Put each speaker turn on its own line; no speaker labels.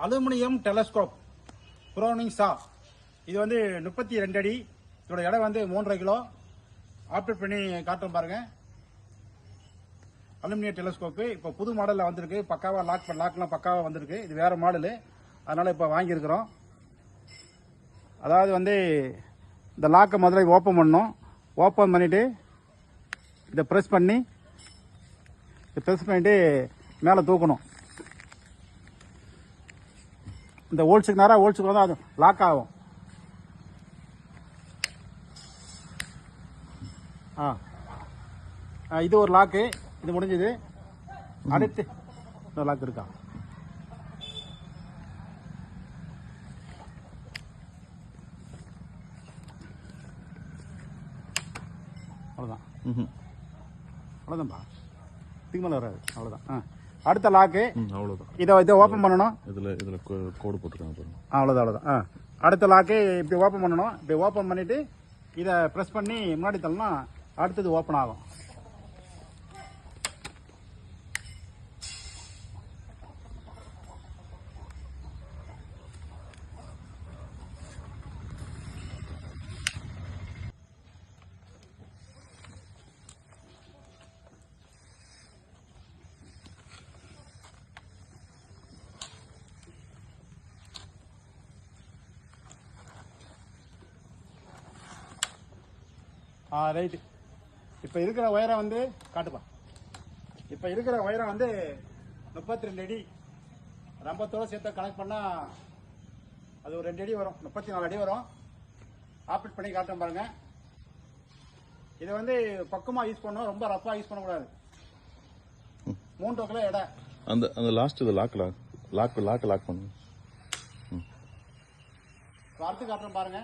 Aluminium telescope pruning சா. இது வந்து 32 அடி. இதோட எடை வந்து 3.5 கிலோ. ஆப்ரேட் பண்ணி காட்டுறோம் பாருங்க. அலுமினியம் டெலஸ்கோப்பு இப்போ புது மாடலில் வந்திருக்கு. பக்காவாக லாக்லாம் பக்காவாக வந்திருக்கு. இது வேற மாடலு, அதனால இப்போ வாங்கியிருக்கிறோம். அதாவது வந்து இந்த லாக்கை முதல்ல ஓப்பன் பண்ணணும். ஓப்பன் பண்ணிட்டு இதை ப்ரெஸ் பண்ணிட்டு மேலே தூக்கணும். இந்த ஹோல்ஸுக்கு நேராக ஹோல்ஸுக்கு வந்து அது லாக் ஆகும். இது ஒரு லாக்கு. இது முடிஞ்சது. அடுத்து இந்த லாக் இருக்கா? அவ்வளோதான். அவ்வளோதான்ப்பா, இதுக்கு மேலே வராது. அவ்வளோதான். அடுத்த லாக்கு
அவ்வளோதான்.
இதை ஓப்பன் பண்ணணும்.
இதில் கோடு போட்டுருக்காங்க.
அவ்வளோதான். அடுத்த லாக்கு இப்படி ஓப்பன் பண்ணணும். இப்படி ஓப்பன் பண்ணிவிட்டு இதை ப்ரெஸ் பண்ணி முன்னாடி தள்ளனா அடுத்தது ஓப்பன் ஆகும். ரைட்டு. இப்போ இருக்கிற ஒயரை வந்து காட்டுப்பா. இப்போ இருக்கிற ஒயரை வந்து 32 அடி. ரம்பத்தோடு சேர்த்து கனெக்ட் பண்ணால் அது ஒரு 2 அடி வரும். 34 அடி வரும். ஆப்ரேட் பண்ணி காட்டுறோம் பாருங்க. இதை வந்து பக்கமாக யூஸ் பண்ணணும், ரொம்ப ரஃபாக யூஸ் பண்ணக்கூடாது. 3 கிலோ எடை.
அந்த லாஸ்ட் இது லாக் பண்ணு.
பார்த்து காட்டுறோம் பாருங்க.